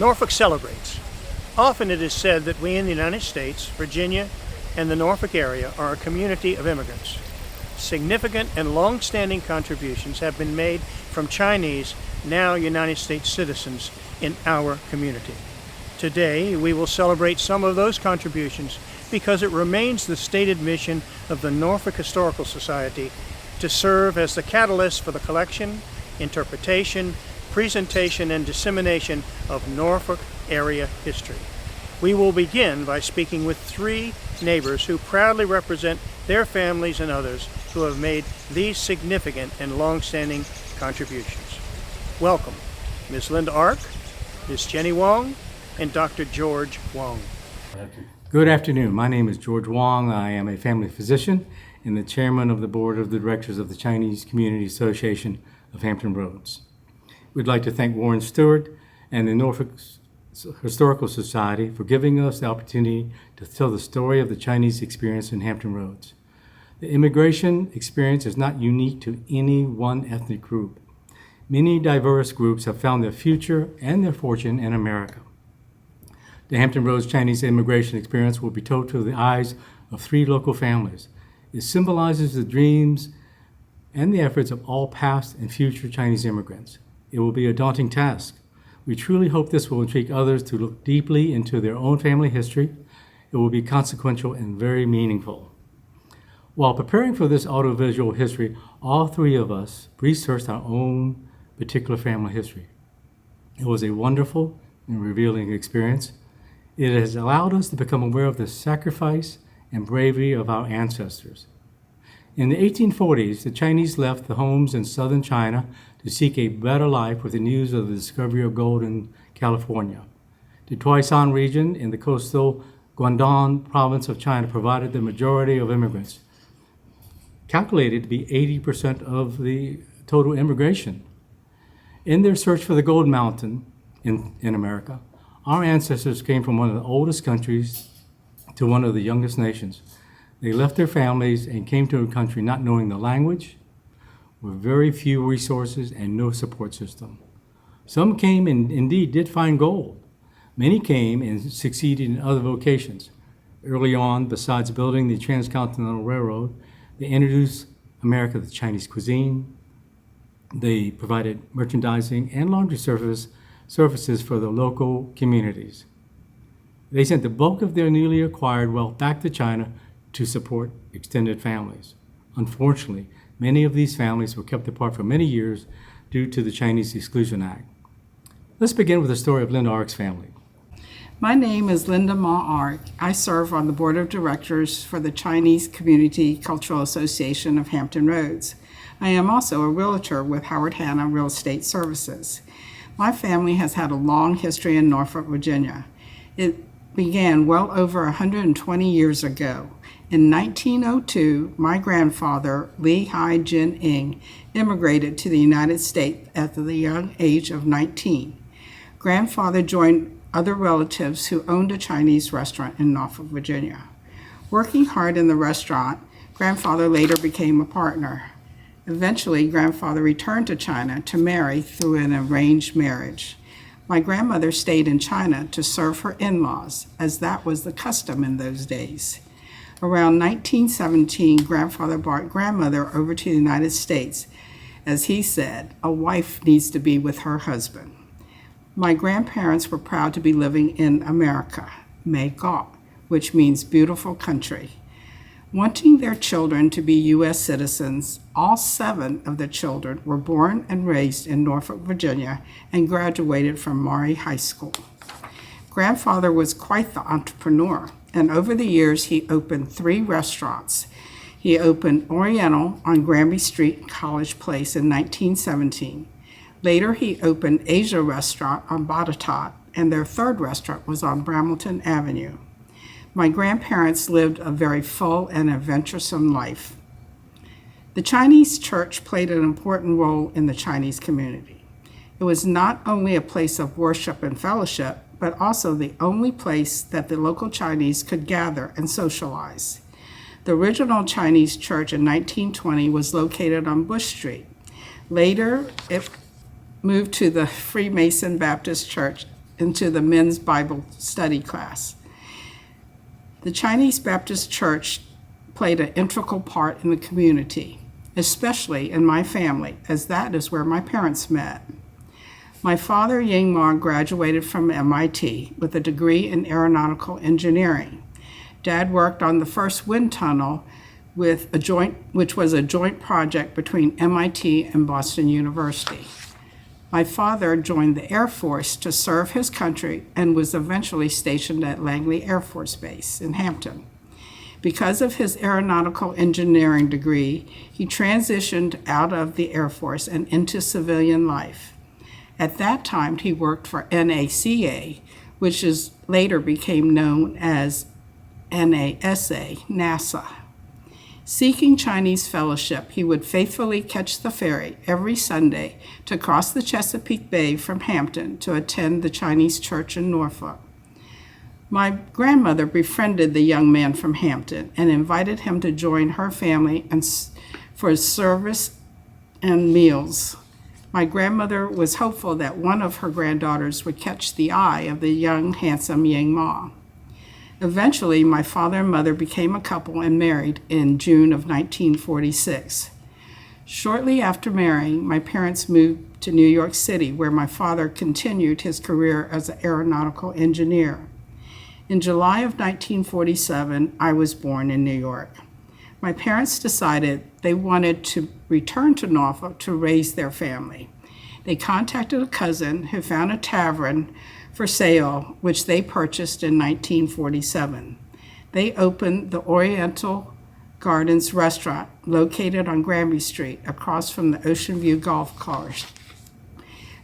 Norfolk Celebrates. Often it is said that we in the United States, Virginia, and the Norfolk area are a community of immigrants. Significant and long-standing contributions have been made from Chinese, now United States citizens in our community. Today, we will celebrate some of those contributions because it remains the stated mission of the Norfolk Historical Society to serve as the catalyst for the collection, interpretation, presentation, and dissemination of Norfolk area history. We will begin by speaking with three neighbors who proudly represent their families and others who have made these significant and long-standing contributions. Welcome, Ms. Linda Ark, Ms. Jenny Wong, and Dr. George Wong. Good afternoon. My name is George Wong. I am a family physician and the chairman of the board of the directors of the Chinese Community Association of Hampton Roads. We'd like to thank Warren Stewart and the Norfolk Historical Society for giving us the opportunity to tell the story of the Chinese experience in Hampton Roads. The immigration experience is not unique to any one ethnic group. Many diverse groups have found their future and their fortune in America. The Hampton Roads Chinese immigration experience will be told through the eyes of three local families. It symbolizes the dreams and the efforts of all past and future Chinese immigrants. It will be a daunting task. We truly hope this will intrigue others to look deeply into their own family history. It will be consequential and very meaningful. While preparing for this audiovisual history, all three of us researched our own particular family history. It was a wonderful and revealing experience. It has allowed us to become aware of the sacrifice and bravery of our ancestors. In the 1840s, the Chinese left the homes in southern China to seek a better life with the news of the discovery of gold in California. The Tuaishan region in the coastal Guangdong province of China provided the majority of immigrants, calculated to be 80% of the total immigration. In their search for the gold mountain in America, our ancestors came from one of the oldest countries to one of the youngest nations. They left their families and came to a country not knowing the language, with very few resources and no support system. Some came and indeed did find gold. Many came and succeeded in other vocations. Early on, besides building the Transcontinental Railroad, they introduced America to Chinese cuisine. They provided merchandising and laundry services for the local communities. They sent the bulk of their newly acquired wealth back to China to support extended families. Unfortunately, many of these families were kept apart for many years due to the Chinese Exclusion Act. Let's begin with the story of Linda Ark's family. My name is Linda Ark. I serve on the board of directors for the Chinese Community Cultural Association of Hampton Roads. I am also a realtor with Howard Hanna Real Estate Services. My family has had a long history in Norfolk, Virginia. It began well over 120 years ago. In 1902, my grandfather, Li Hai Jin Ing, immigrated to the United States at the young age of 19. Grandfather joined other relatives who owned a Chinese restaurant in Norfolk, Virginia. Working hard in the restaurant, grandfather later became a partner. Eventually, grandfather returned to China to marry through an arranged marriage. My grandmother stayed in China to serve her in-laws, as that was the custom in those days. Around 1917, grandfather brought grandmother over to the United States. As he said, a wife needs to be with her husband. My grandparents were proud to be living in America, Maygaw, which means beautiful country. Wanting their children to be U.S. citizens, all 7 of the children were born and raised in Norfolk, Virginia, and graduated from Maury High School. Grandfather was quite the entrepreneur, and over the years he opened 3 restaurants. He opened Oriental on Granby Street, College Place in 1917. Later he opened Asia Restaurant on Botetourt, and their 3rd restaurant was on Brambleton Avenue. My grandparents lived a very full and adventuresome life. The Chinese church played an important role in the Chinese community. It was not only a place of worship and fellowship, but also the only place that the local Chinese could gather and socialize. The original Chinese church in 1920 was located on Bush Street. Later, it moved to the Freemason Baptist Church into the men's Bible study class. The Chinese Baptist Church played an integral part in the community, especially in my family, as that is where my parents met. My father, Ying Ma, graduated from MIT with a degree in aeronautical engineering. Dad worked on the first wind tunnel which was a joint project between MIT and Boston University. My father joined the Air Force to serve his country and was eventually stationed at Langley Air Force Base in Hampton. Because of his aeronautical engineering degree, he transitioned out of the Air Force and into civilian life. At that time, he worked for NACA, which later became known as NASA. Seeking Chinese fellowship, he would faithfully catch the ferry every Sunday to cross the Chesapeake Bay from Hampton to attend the Chinese church in Norfolk. My grandmother befriended the young man from Hampton and invited him to join her family for service and meals. My grandmother was hopeful that one of her granddaughters would catch the eye of the young, handsome Ying Ma. Eventually, my father and mother became a couple and married in June of 1946. Shortly after marrying, my parents moved to New York City, where my father continued his career as an aeronautical engineer. In July of 1947, I was born in New York. My parents decided they wanted to return to Norfolk to raise their family. They contacted a cousin who found a tavern for sale, which they purchased in 1947. They opened the Oriental Gardens restaurant located on Granby Street across from the Ocean View golf course.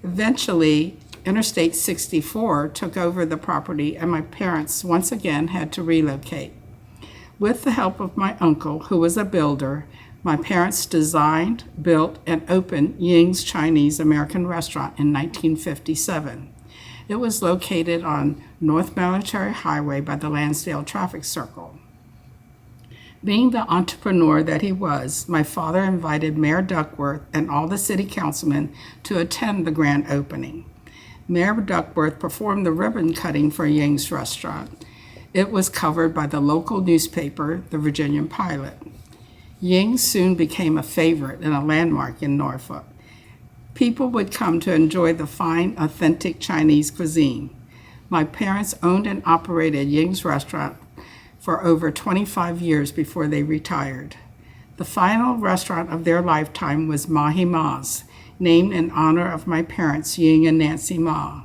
Eventually, Interstate 64 took over the property and my parents once again had to relocate. With the help of my uncle, who was a builder, my parents designed, built, and opened Ying's Chinese American Restaurant in 1957. It was located on North Military Highway by the Lansdale Traffic Circle. Being the entrepreneur that he was, my father invited Mayor Duckworth and all the city councilmen to attend the grand opening. Mayor Duckworth performed the ribbon cutting for Ying's restaurant. It was covered by the local newspaper, the Virginian Pilot. Ying soon became a favorite and a landmark in Norfolk. People would come to enjoy the fine, authentic Chinese cuisine. My parents owned and operated Ying's restaurant for over 25 years before they retired. The final restaurant of their lifetime was Mahi Ma's, named in honor of my parents, Ying and Nancy Ma.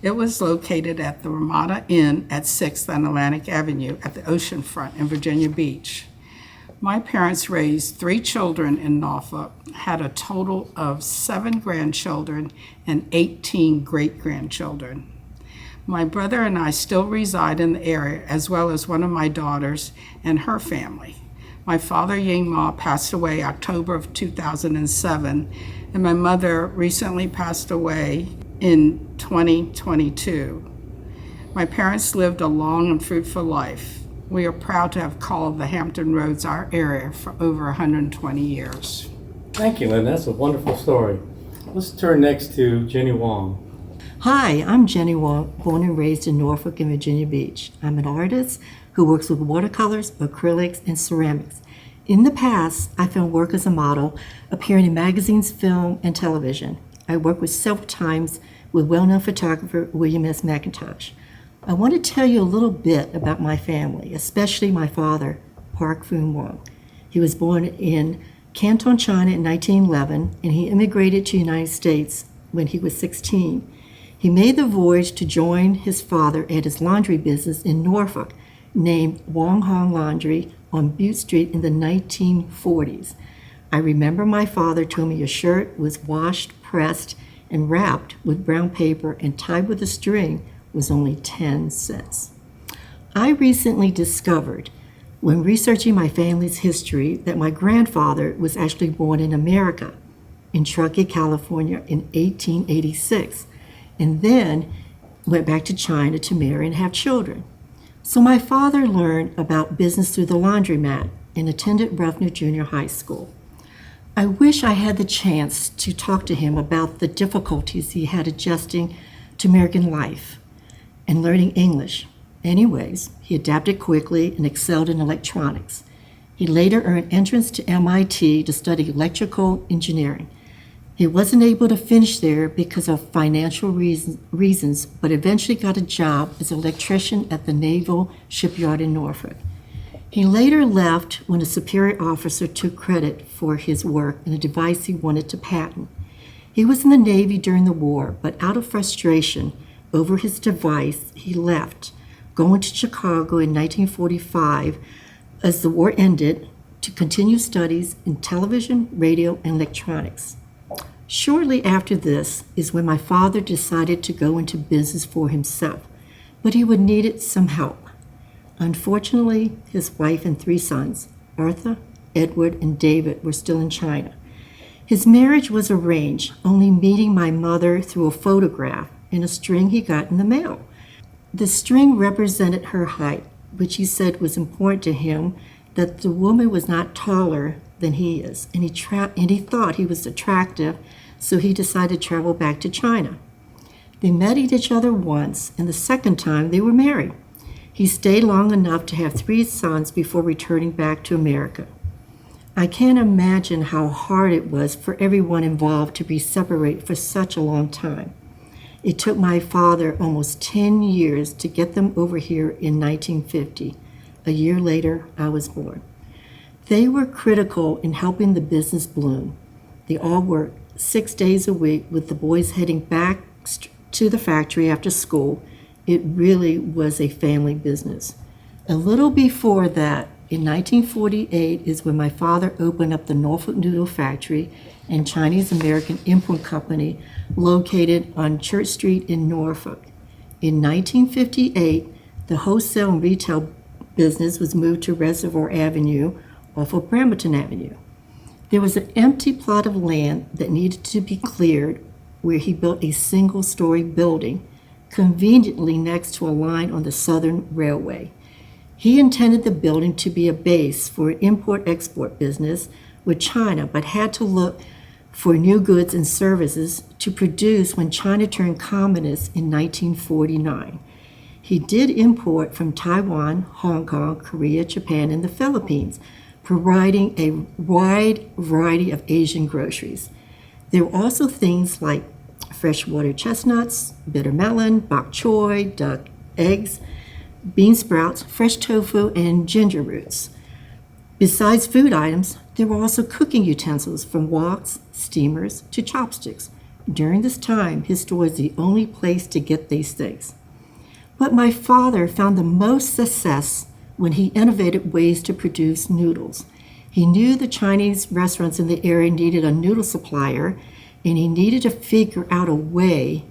It was located at the Ramada Inn at 6th and Atlantic Avenue at the oceanfront in Virginia Beach. My parents raised 3 children in Norfolk, had a total of 7 grandchildren and 18 great-grandchildren. My brother and I still reside in the area, as well as one of my daughters and her family. My father, Ying Ma, passed away October of 2007, and my mother recently passed away in 2022. My parents lived a long and fruitful life. We are proud to have called the Hampton Roads our area for over 120 years. Thank you, Lynn. That's a wonderful story. Let's turn next to Jenny Wong. Hi, I'm Jenny Wong, born and raised in Norfolk and Virginia Beach. I'm an artist who works with watercolors, acrylics, and ceramics. In the past, I found work as a model, appearing in magazines, film, and television. I worked with several times with well-known photographer William S. McIntosh. I want to tell you a little bit about my family, especially my father, Park Foon Wong. He was born in Canton, China in 1911, and he immigrated to the United States when he was 16. He made the voyage to join his father at his laundry business in Norfolk, named Wong Hong Laundry on Butte Street in the 1940s. I remember my father told me a shirt was washed, pressed, and wrapped with brown paper and tied with a string was only 10 cents. I recently discovered, when researching my family's history, that my grandfather was actually born in America, in Truckee, California in 1886, and then went back to China to marry and have children. So my father learned about business through the laundromat and attended Ruffner Junior High School. I wish I had the chance to talk to him about the difficulties he had adjusting to American life. and learning English. Anyways, he adapted quickly and excelled in electronics. He later earned entrance to MIT to study electrical engineering. He wasn't able to finish there because of financial reasons, but eventually got a job as an electrician at the Naval Shipyard in Norfolk. He later left when a superior officer took credit for his work in a device he wanted to patent. He was in the Navy during the war, but out of frustration over his device, he left, going to Chicago in 1945 as the war ended to continue studies in television, radio, and electronics. Shortly after this is when my father decided to go into business for himself, but he would need some help. Unfortunately, his wife and 3 sons, Arthur, Edward, and David, were still in China. His marriage was arranged, only meeting my mother through a photograph and a string he got in the mail. The string represented her height, which he said was important to him, that the woman was not taller than he is, and he thought he was attractive, so he decided to travel back to China. They met each other once, and the second time they were married. He stayed long enough to have 3 sons before returning back to America. I can't imagine how hard it was for everyone involved to be separated for such a long time. It took my father almost 10 years to get them over here in 1950. A year later, I was born. They were critical in helping the business bloom. They all worked 6 days a week with the boys heading back to the factory after school. It really was a family business. A little before that, in 1948 is when my father opened up the Norfolk Noodle Factory and Chinese-American Import Company located on Church Street in Norfolk. In 1958, the wholesale and retail business was moved to Reservoir Avenue off of Bremerton Avenue. There was an empty plot of land that needed to be cleared where he built a single-story building conveniently next to a line on the Southern Railway. He intended the building to be a base for an import-export business with China, but had to look for new goods and services to produce when China turned communist in 1949. He did import from Taiwan, Hong Kong, Korea, Japan, and the Philippines, providing a wide variety of Asian groceries. There were also things like freshwater chestnuts, bitter melon, bok choy, duck eggs, bean sprouts, fresh tofu, and ginger roots. Besides food items, there were also cooking utensils from woks, steamers, to chopsticks. During this time, his store was the only place to get these things. But my father found the most success when he innovated ways to produce noodles. He knew the Chinese restaurants in the area needed a noodle supplier, and he needed to figure out a way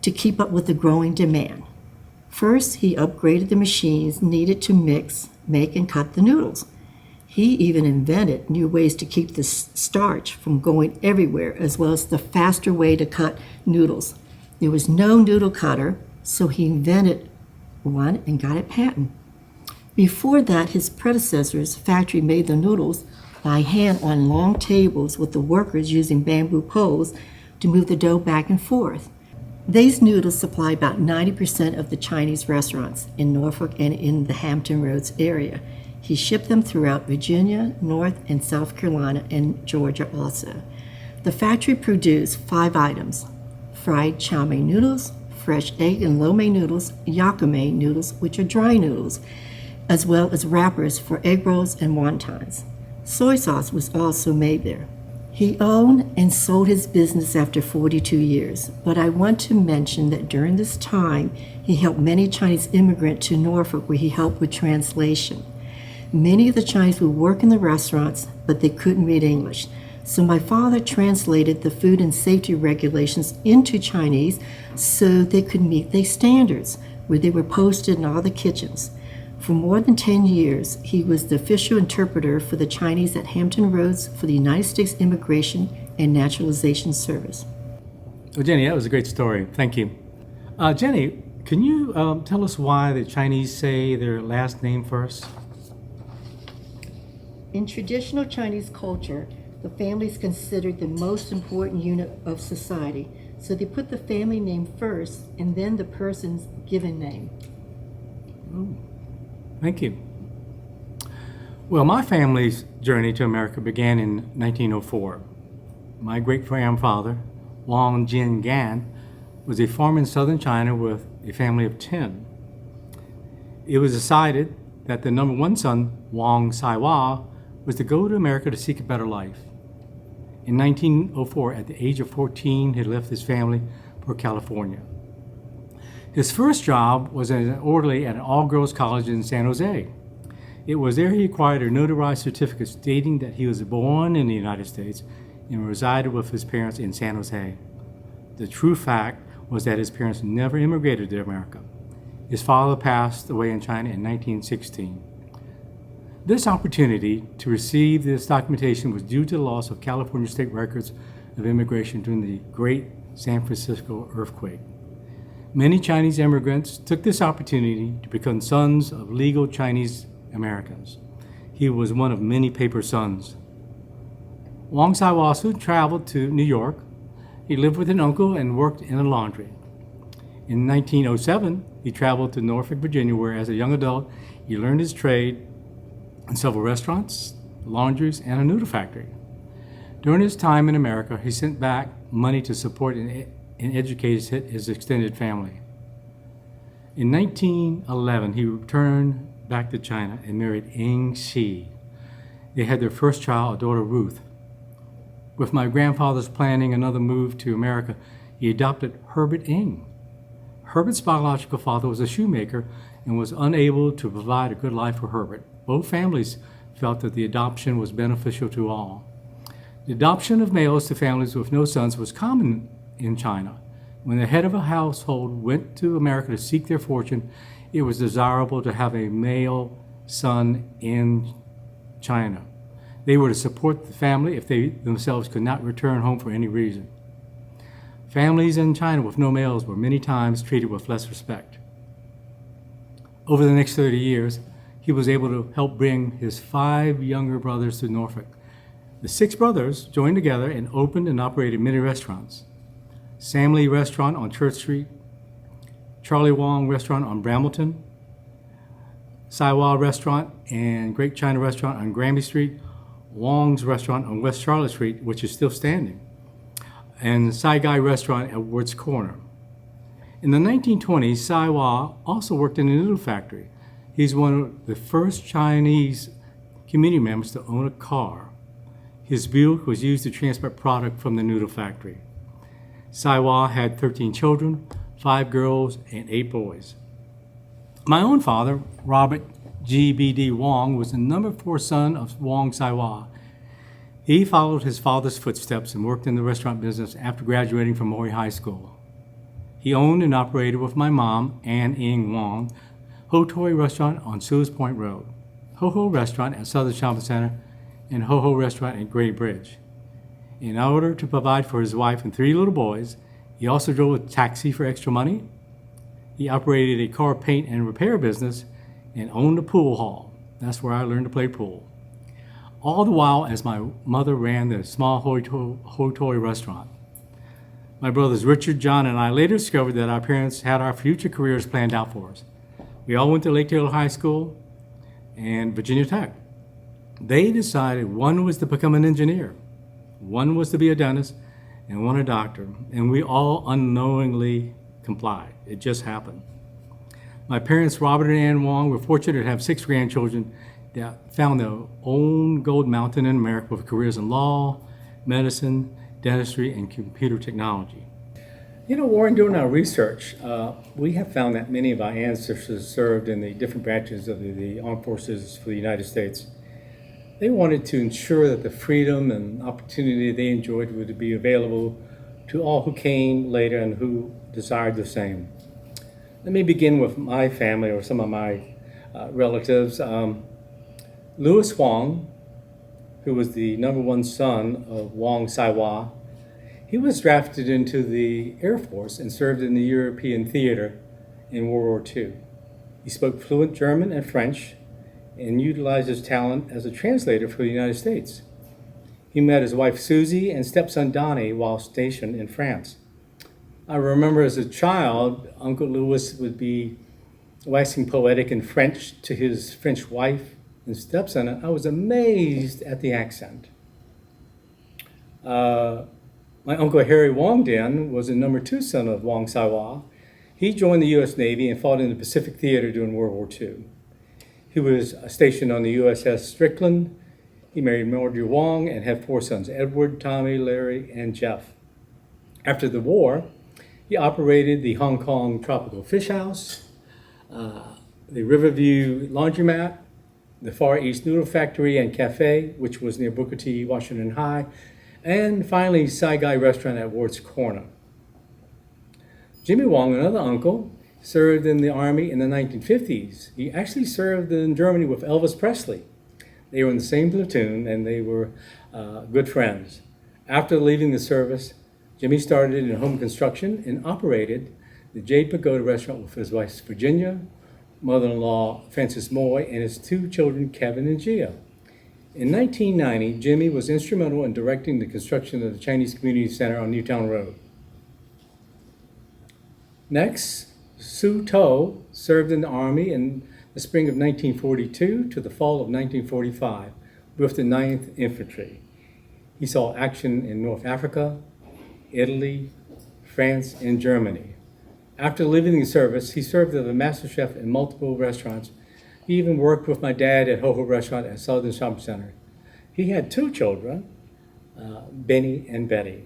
to keep up with the growing demand. First, he upgraded the machines needed to mix, make, and cut the noodles. He even invented new ways to keep the starch from going everywhere, as well as the faster way to cut noodles. There was no noodle cutter, so he invented one and got it patented. Before that, his predecessor's factory made the noodles by hand on long tables with the workers using bamboo poles to move the dough back and forth. These noodles supply about 90% of the Chinese restaurants in Norfolk and in the Hampton Roads area. He shipped them throughout Virginia, North and South Carolina, and Georgia also. The factory produced 5 items: fried chow mein noodles, fresh egg and lo mein noodles, yakame noodles, which are dry noodles, as well as wrappers for egg rolls and wontons. Soy sauce was also made there. He owned and sold his business after 42 years, but I want to mention that during this time, he helped many Chinese immigrants to Norfolk where he helped with translation. Many of the Chinese would work in the restaurants, but they couldn't read English. So my father translated the food and safety regulations into Chinese so they could meet their standards, where they were posted in all the kitchens. For more than 10 years, he was the official interpreter for the Chinese at Hampton Roads for the United States Immigration and Naturalization Service. Well, Jenny, that was a great story. Thank you. Jenny, can you tell us why the Chinese say their last name first? In traditional Chinese culture, the family is considered the most important unit of society, So they put the family name first and then the person's given name. Thank you. Well, my family's journey to America began in 1904. My great-grandfather, Wong Jin Gan, was a farmer in southern China with a family of 10. It was decided that the number one son, Wong Saiwa, was to go to America to seek a better life. In 1904, at the age of 14, he left his family for California. His first job was as an orderly at an all-girls college in San Jose. It was there he acquired a notarized certificate stating that he was born in the United States and resided with his parents in San Jose. The true fact was that his parents never immigrated to America. His father passed away in China in 1916. This opportunity to receive this documentation was due to the loss of California state records of immigration during the Great San Francisco earthquake. Many Chinese immigrants took this opportunity to become sons of legal Chinese Americans. He was one of many paper sons. Wong Saiwa soon traveled to New York. He lived with an uncle and worked in a laundry. In 1907, he traveled to Norfolk, Virginia, where as a young adult, he learned his trade in several restaurants, laundries, and a noodle factory. During his time in America, he sent back money to support and educate his extended family. In 1911, he returned back to China and married Ing Shi. They had their first child, a daughter, Ruth. With my grandfather's planning another move to America, he adopted Herbert Ing. Herbert's biological father was a shoemaker and was unable to provide a good life for Herbert. Both families felt that the adoption was beneficial to all. The adoption of males to families with no sons was common in China. When the head of a household went to America to seek their fortune, it was desirable to have a male son in China. They were to support the family if they themselves could not return home for any reason. Families in China with no males were many times treated with less respect. Over the next 30 years, he was able to help bring his 5 younger brothers to Norfolk. The 6 brothers joined together and opened and operated many restaurants. Sam Lee Restaurant on Church Street, Charlie Wong Restaurant on Brambleton, Saiwa Restaurant and Great China Restaurant on Granby Street, Wong's Restaurant on West Charlotte Street, which is still standing, and Sai Gai Restaurant at Woods Corner. In the 1920s, Saiwa also worked in a noodle factory. He's one of the first Chinese community members to own a car. His Buick was used to transport product from the noodle factory. Saiwa had 13 children, 5 girls and 8 boys. My own father, Robert G.B.D. Wong, was the number 4 son of Wong Saiwa. He followed his father's footsteps and worked in the restaurant business after graduating from Maury High School. He owned and operated with my mom, Ann Ing Wong, Ho Toi Restaurant on Sewers Point Road, Ho Ho Restaurant at Southern Shopping Center, and Ho Ho Restaurant at Gray Bridge. In order to provide for his wife and 3 little boys, he also drove a taxi for extra money. He operated a car paint and repair business and owned a pool hall. That's where I learned to play pool. All the while as my mother ran the small Ho Toi restaurant. My brothers Richard, John, and I later discovered that our parents had our future careers planned out for us. We all went to Lake Taylor High School and Virginia Tech. They decided one was to become an engineer, one was to be a dentist, and one a doctor, and we all unknowingly complied. It just happened. My parents, Robert and Ann Wong, were fortunate to have 6 grandchildren that found their own gold mountain in America with careers in law, medicine, dentistry, and computer technology. You know, Warren, during our research, we have found that many of our ancestors served in the different branches of the armed forces for the United States. They wanted to ensure that the freedom and opportunity they enjoyed would be available to all who came later and who desired the same. Let me begin with my family or some of my relatives. Louis Wong, who was the number 1 son of Wong Saiwa, he was drafted into the Air Force and served in the European theater in World War II. He spoke fluent German and French and utilized his talent as a translator for the United States. He met his wife Susie and stepson Donnie while stationed in France. I remember as a child, Uncle Louis would be waxing poetic in French to his French wife and stepson, and I was amazed at the accent. My uncle Harry Wong Den was the number 2 son of Wong Sai-wah. He joined the U.S. Navy and fought in the Pacific Theater during World War II. He was stationed on the USS Strickland. He married Marjorie Wong and had 4 sons, Edward, Tommy, Larry, and Jeff. After the war, he operated the Hong Kong Tropical Fish House, the Riverview Laundromat, the Far East Noodle Factory and Cafe, which was near Booker T. Washington High, and finally Sai Gai Restaurant at Ward's Corner. Jimmy Wong, another uncle, served in the Army in the 1950s. He actually served in Germany with Elvis Presley. They were in the same platoon and they were good friends. After leaving the service, Jimmy started in home construction and operated the Jade Pagoda restaurant with his wife Virginia, mother-in-law Frances Moy, and his 2 children Kevin and Gia. In 1990, Jimmy was instrumental in directing the construction of the Chinese Community Center on Newtown Road. Next, Su To served in the Army in the spring of 1942 to the fall of 1945 with the 9th Infantry. He saw action in North Africa, Italy, France, and Germany. After leaving the service, he served as a master chef in multiple restaurants. He even worked with my dad at Ho Ho Restaurant at Southern Shopping Center. He had 2 children, Benny and Betty.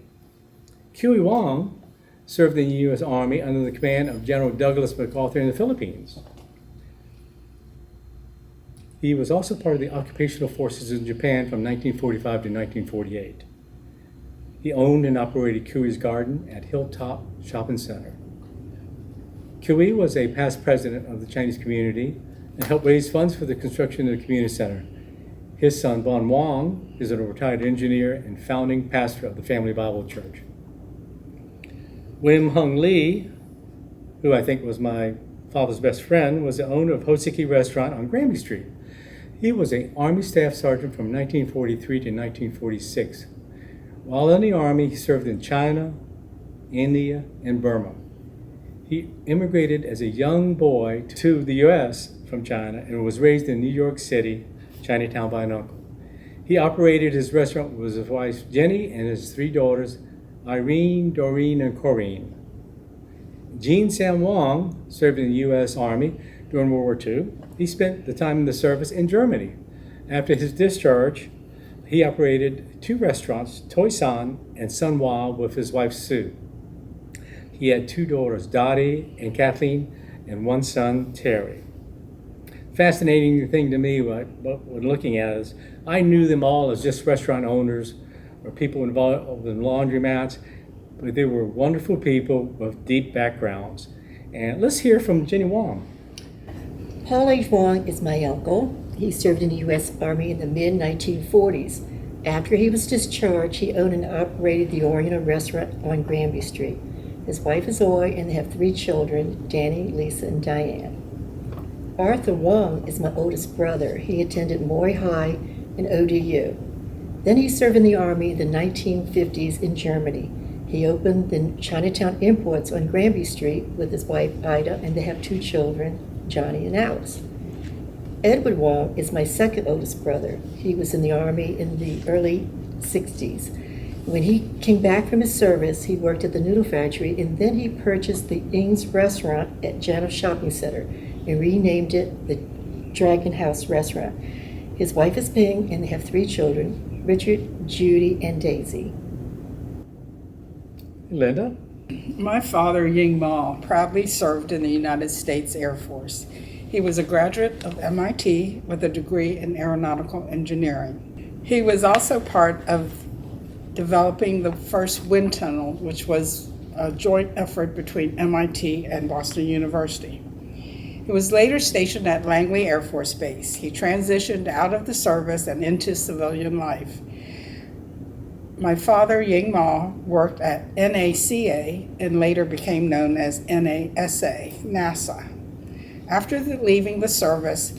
Kiwi Wong served in the U.S. Army under the command of General Douglas MacArthur in the Philippines. He was also part of the occupational forces in Japan from 1945 to 1948. He owned and operated Kiwi's Garden at Hilltop Shopping Center. Kiwi was a past president of the Chinese community and helped raise funds for the construction of the community center. His son, Bon Wong, is a retired engineer and founding pastor of the Family Bible Church. William Hung Lee, who I think was my father's best friend, was the owner of Hoseki Restaurant on Granby Street. He was an Army Staff Sergeant from 1943 to 1946. While in the Army, he served in China, India, and Burma. He immigrated as a young boy to the U.S. from China and was raised in New York City, Chinatown by an uncle. He operated his restaurant with his wife Jenny and his 3 daughters, Irene, Doreen, and Corrine. Gene Sam Wong served in the U.S. Army during World War II. He spent the time in the service in Germany. After his discharge, he operated 2 restaurants, Toi San and Sun Wa, with his wife Sue. He had 2 daughters, Dottie and Kathleen, and 1 son, Terry. Fascinating thing to me when looking at it is I knew them all as just restaurant owners or people involved in laundromats, but they were wonderful people with deep backgrounds. And let's hear from Jenny Wong. Paul H. Wong is my uncle. He served in the U.S. Army in the mid-1940s. After he was discharged, he owned and operated the Oriental Restaurant on Granby Street. His wife is Oy, and they have 3 children, Danny, Lisa, and Diane. Arthur Wong is my oldest brother. He attended Moy High and ODU. Then he served in the Army in the 1950s in Germany. He opened the Chinatown Imports on Granby Street with his wife Ida, and they have 2 children, Johnny and Alice. Edward Wong is my second oldest brother. He was in the Army in the early 60s. When he came back from his service, he worked at the Noodle Factory, and then he purchased the Ing's Restaurant at Janus Shopping Center and renamed it the Dragon House Restaurant. His wife is Ping, and they have 3 children, Richard, Judy, and Daisy. Linda? My father, Ying Ma, proudly served in the United States Air Force. He was a graduate of MIT with a degree in aeronautical engineering. He was also part of developing the first wind tunnel, which was a joint effort between MIT and Boston University. He was later stationed at Langley Air Force Base. He transitioned out of the service and into civilian life. My father, Ying Ma, worked at NACA and later became known as NASA, NASA. After leaving the service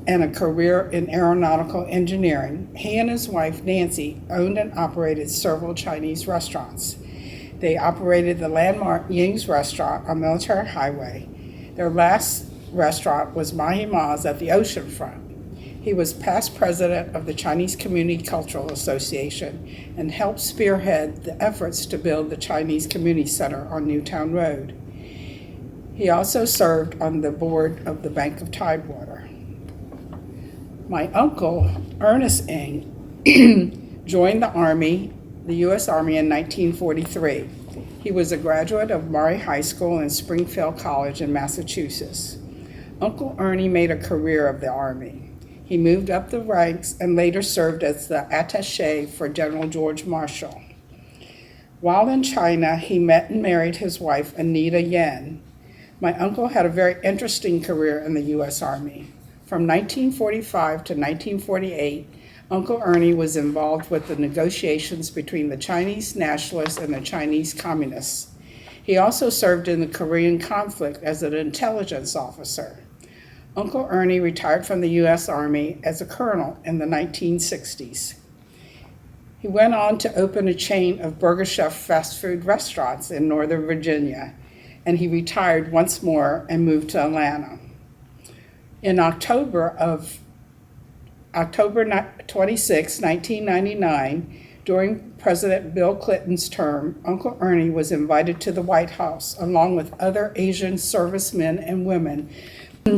and a career in aeronautical engineering, he and his wife, Nancy, owned and operated several Chinese restaurants. They operated the landmark Ying's restaurant on Military Highway. Their last restaurant was Mahi Ma's at the oceanfront. He was past president of the Chinese Community Cultural Association and helped spearhead the efforts to build the Chinese Community Center on Newtown Road. He also served on the board of the Bank of Tidewater. My uncle, Ernest Ng, joined the Army, the U.S. Army in 1943. He was a graduate of Murray High School and Springfield College in Massachusetts. Uncle Ernie made a career of the Army. He moved up the ranks and later served as the attaché for General George Marshall. While in China, he met and married his wife, Anita Yen. My uncle had a very interesting career in the U.S. Army. From 1945 to 1948, Uncle Ernie was involved with the negotiations between the Chinese nationalists and the Chinese communists. He also served in the Korean conflict as an intelligence officer. Uncle Ernie retired from the U.S. Army as a colonel in the 1960s. He went on to open a chain of Burger Chef fast food restaurants in Northern Virginia, and he retired once more and moved to Atlanta. In October 26, 1999, during President Bill Clinton's term, Uncle Ernie was invited to the White House along with other Asian servicemen and women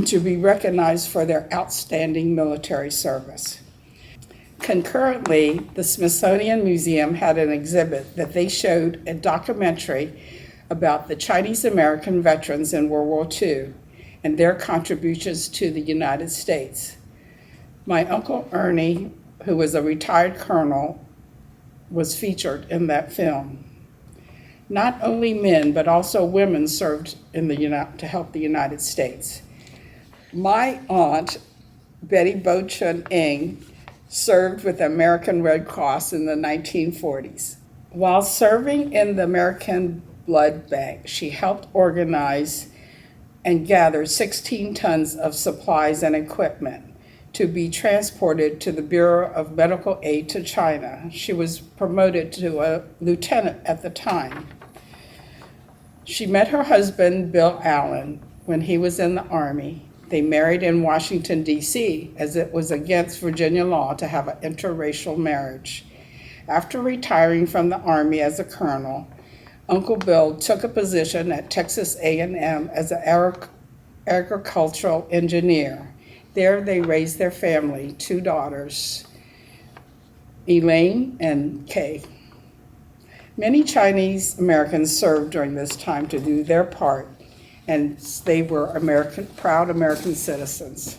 to be recognized for their outstanding military service. Concurrently, the Smithsonian Museum had an exhibit that they showed a documentary about the Chinese American veterans in World War II and their contributions to the United States. My Uncle Ernie, who was a retired colonel, was featured in that film. Not only men, but also women served to help the United States. My aunt, Betty Bo-Chun Ng, served with the American Red Cross in the 1940s. While serving in the American Blood Bank, she helped organize and gather 16 tons of supplies and equipment to be transported to the Bureau of Medical Aid to China. She was promoted to a lieutenant at the time. She met her husband, Bill Allen, when he was in the Army. They married in Washington, D.C., as it was against Virginia law to have an interracial marriage. After retiring from the Army as a colonel, Uncle Bill took a position at Texas A&M as an agricultural engineer. There they raised their family, 2 daughters, Elaine and Kay. Many Chinese Americans served during this time to do their part, and they were proud American citizens.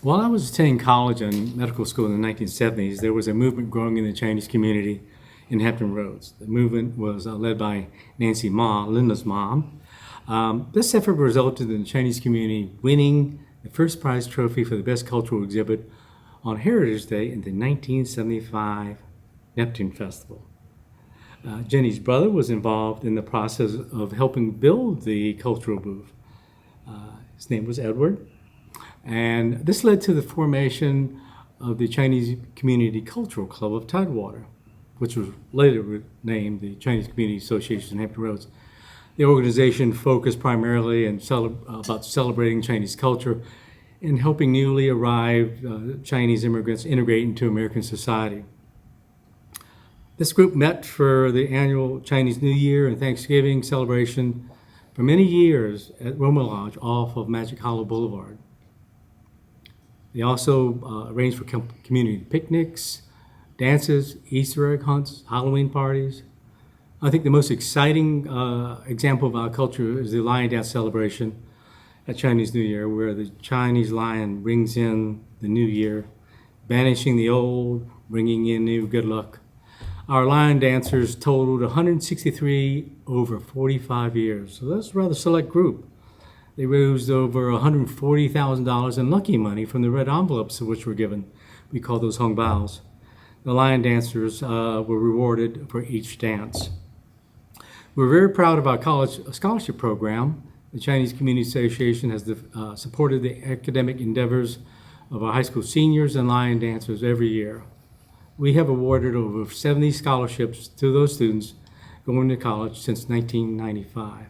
While I was attending college and medical school in the 1970s, there was a movement growing in the Chinese community in Hampton Roads. The movement was led by Nancy Ma, Linda's mom. This effort resulted in the Chinese community winning the first prize trophy for the best cultural exhibit on Heritage Day in the 1975 Neptune Festival. Jenny's brother was involved in the process of helping build the cultural booth. His name was Edward. And this led to the formation of the Chinese Community Cultural Club of Tidewater, which was later named the Chinese Community Association of Hampton Roads. The organization focused primarily about celebrating Chinese culture and helping newly arrived Chinese immigrants integrate into American society. This group met for the annual Chinese New Year and Thanksgiving celebration for many years at Roma Lodge off of Magic Hollow Boulevard. They also arranged for community picnics, dances, Easter egg hunts, Halloween parties. I think the most exciting example of our culture is the Lion Dance celebration at Chinese New Year, where the Chinese lion rings in the new year, banishing the old, bringing in new good luck. Our lion dancers totaled 163 over 45 years, so that's a rather select group. They raised over $140,000 in lucky money from the red envelopes which were given. We call those hong baos. The lion dancers were rewarded for each dance. We're very proud of our college scholarship program. The Chinese Community Association has supported the academic endeavors of our high school seniors and lion dancers every year. We have awarded over 70 scholarships to those students going to college since 1995.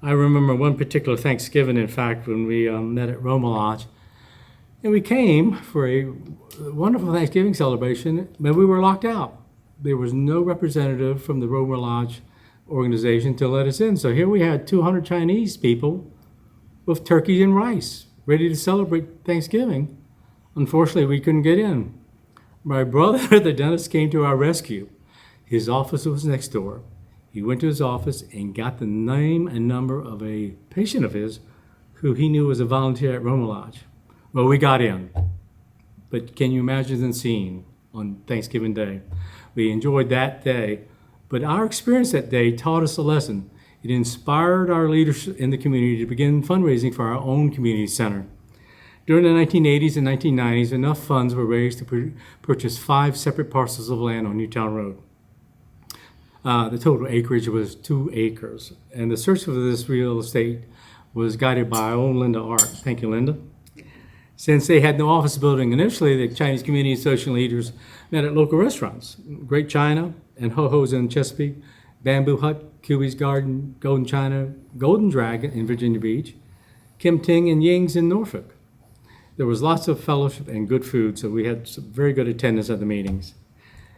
I remember one particular Thanksgiving, in fact, when we met at Roma Lodge. And we came for a wonderful Thanksgiving celebration, but we were locked out. There was no representative from the Roma Lodge organization to let us in. So here we had 200 Chinese people with turkey and rice, ready to celebrate Thanksgiving. Unfortunately, we couldn't get in. My brother, the dentist, came to our rescue. His office was next door. He went to his office and got the name and number of a patient of his who he knew was a volunteer at Roma Lodge. Well, we got in. But can you imagine the scene on Thanksgiving Day? We enjoyed that day, but our experience that day taught us a lesson. It inspired our leaders in the community to begin fundraising for our own community center. During the 1980s and 1990s, enough funds were raised to purchase 5 separate parcels of land on Newtown Road. The total acreage was 2 acres, and the search for this real estate was guided by our own Linda Ark. Thank you, Linda. Since they had no office building initially, the Chinese community and social leaders met at local restaurants. Great China and Ho Ho's in Chesapeake, Bamboo Hut, Kiwi's Garden, Golden China, Golden Dragon in Virginia Beach, Kim Ting and Ying's in Norfolk. There was lots of fellowship and good food, so we had some very good attendance at the meetings.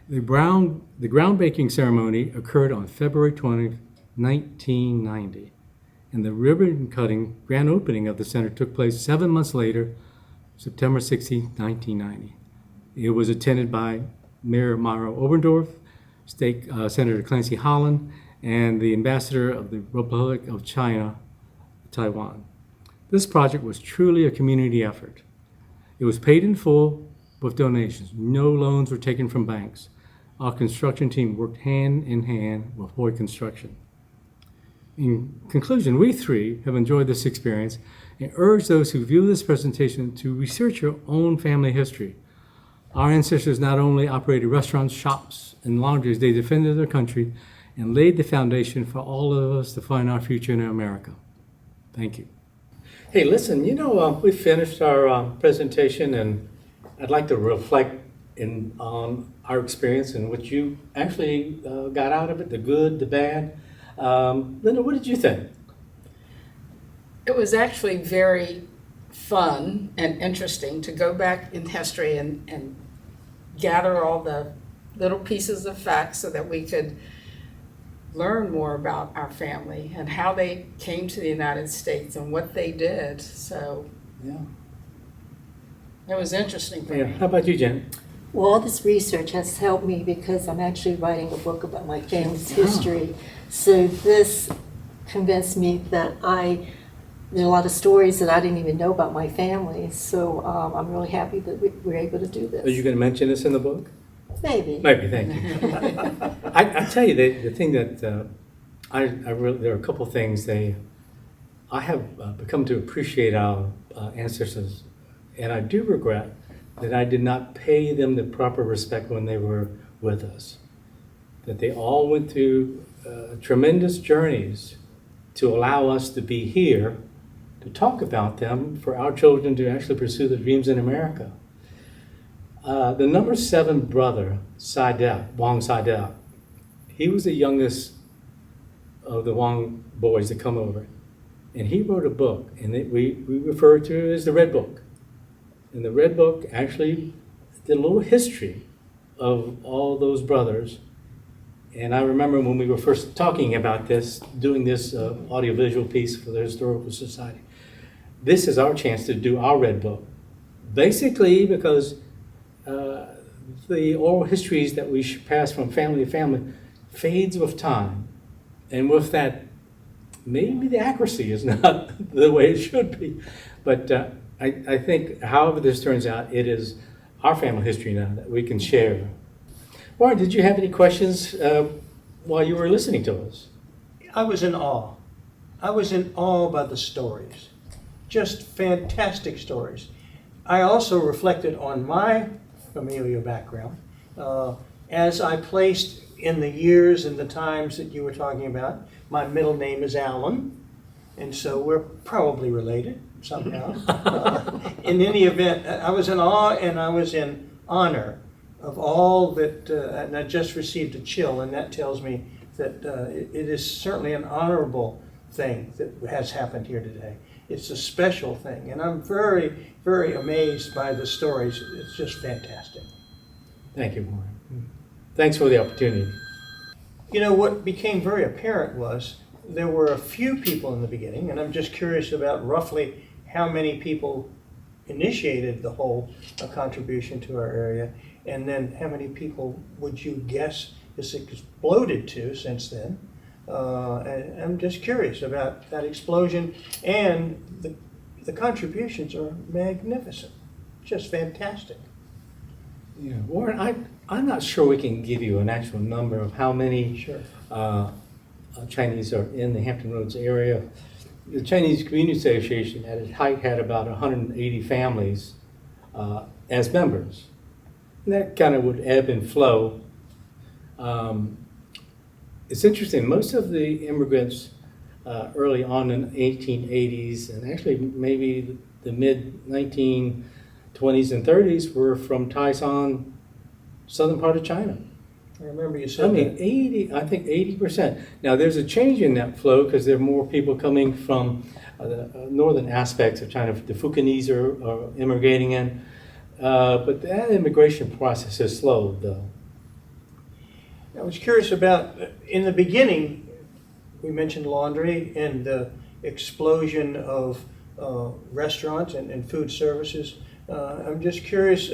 The groundbreaking ceremony occurred on February 20, 1990, and the ribbon cutting grand opening of the center took place 7 months later, September 16, 1990. It was attended by Mayor Myra Oberdorf, State Senator Clancy Holland, and the Ambassador of the Republic of China, Taiwan. This project was truly a community effort. It was paid in full with donations. No loans were taken from banks. Our construction team worked hand in hand with Hoy Construction. In conclusion, we 3 have enjoyed this experience and urge those who view this presentation to research your own family history. Our ancestors not only operated restaurants, shops, and laundries, they defended their country and laid the foundation for all of us to find our future in America. Thank you. Hey, listen, we finished our presentation, and I'd like to reflect on our experience and what you actually got out of it, the good, the bad. Linda, what did you think? It was actually very fun and interesting to go back in history and gather all the little pieces of facts so that we could learn more about our family and how they came to the United States and what they did. So Yeah. it was interesting for Yeah. me. How about you, Jen? Well, all this research has helped me because I'm actually writing a book about my family's history. So this convinced me that there are a lot of stories that I didn't even know about my family. So I'm really happy that we were able to do this. Are you going to mention this in the book? Maybe. Maybe, thank you. I tell you, the thing that there are a couple things I have become to appreciate our ancestors, and I do regret that I did not pay them the proper respect when they were with us. That they all went through tremendous journeys to allow us to be here to talk about them, for our children to actually pursue their dreams in America. The number 7 brother, Wong Seidel, he was the youngest of the Wong boys that come over. And he wrote a book, and we refer to it as the Red Book. And the Red Book actually did a little history of all those brothers. And I remember when we were first talking about this, doing this audiovisual piece for the Historical Society, this is our chance to do our Red Book. Basically because the oral histories that we pass from family to family fades with time. And with that, maybe the accuracy is not the way it should be. But I think, however this turns out, it is our family history now that we can share. Warren, did you have any questions while you were listening to us? I was in awe. I was in awe by the stories. Just fantastic stories. I also reflected on my familial background as I placed in the years and the times that you were talking about. My middle name is Allen, and so we're probably related somehow. In any event, I was in awe and I was in honor of all that, and I just received a chill, and that tells me that it is certainly an honorable thing that has happened here today. It's a special thing, and I'm very, very amazed by the stories. It's just fantastic. Thank you, Warren. Thanks for the opportunity. You know, what became very apparent was there were a few people in the beginning, and I'm just curious about roughly how many people initiated the whole contribution to our area, and then how many people would you guess it's exploded to since then? And I'm just curious about that explosion, and the contributions are magnificent, just fantastic. Yeah, Warren, I'm not sure we can give you an actual number of how many Sure. Chinese are in the Hampton Roads area. The Chinese Community Association at its height had about 180 families as members. And that kind of would ebb and flow. It's interesting, most of the immigrants early on in the 1880s, and actually maybe the mid-1920s and 30s, were from Taiwan, southern part of China. I remember you said that. I think 80%. Now there's a change in that flow because there are more people coming from the northern aspects of China. The Fukienese are immigrating in, but that immigration process has slowed though. I was curious about, in the beginning, we mentioned laundry and the explosion of restaurants and food services. I'm just curious,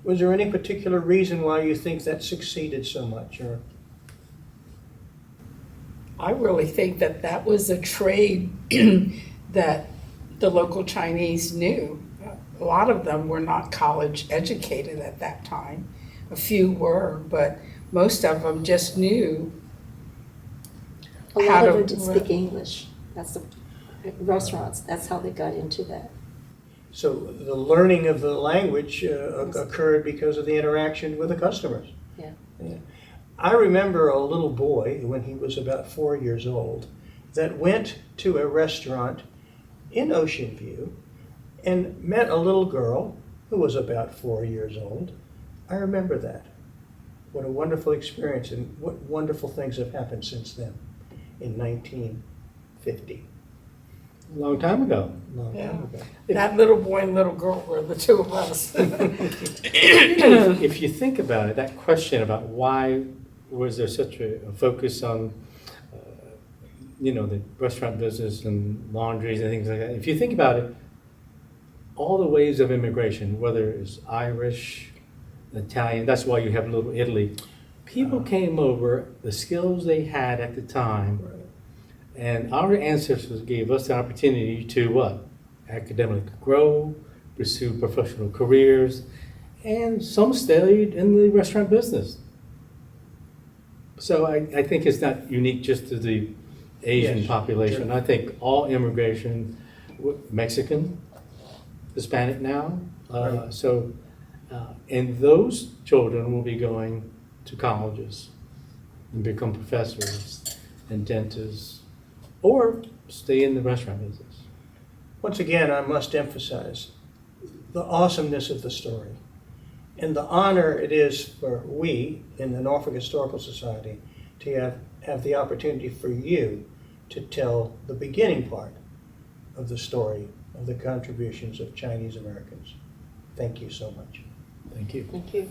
was there any particular reason why you think that succeeded so much? Or I really think that that was a trade that the local Chinese knew. A lot of them were not college educated at that time. A few were, but most of them just knew A how lot to of them didn't speak English. That's the restaurants. That's how they got into that. so the learning of the language occurred because of the interaction with the customers. Yeah. I remember a little boy when he was about 4 years old that went to a restaurant in Ocean View and met a little girl who was about 4 years old. I remember that. What a wonderful experience, and what wonderful things have happened since then in 1950. A long time ago. Long Yeah. time ago. That little boy and little girl were the two of us. If you think about it, that question about why was there such a focus on, the restaurant business and laundries and things like that. If you think about it, all the waves of immigration, whether it's Irish, Italian, that's why you have Little Italy. People came over, the skills they had at the time, and our ancestors gave us the opportunity to what? Academically grow, pursue professional careers, and some stayed in the restaurant business. So I think it's not unique just to the Asian Yes, population. sure. I think all immigration, Mexican, Hispanic now, Right. and those children will be going to colleges and become professors and dentists, or stay in the restaurant business. Once again, I must emphasize the awesomeness of the story and the honor it is for we in the Norfolk Historical Society to have the opportunity for you to tell the beginning part of the story of the contributions of Chinese Americans. Thank you so much. Thank you. Thank you.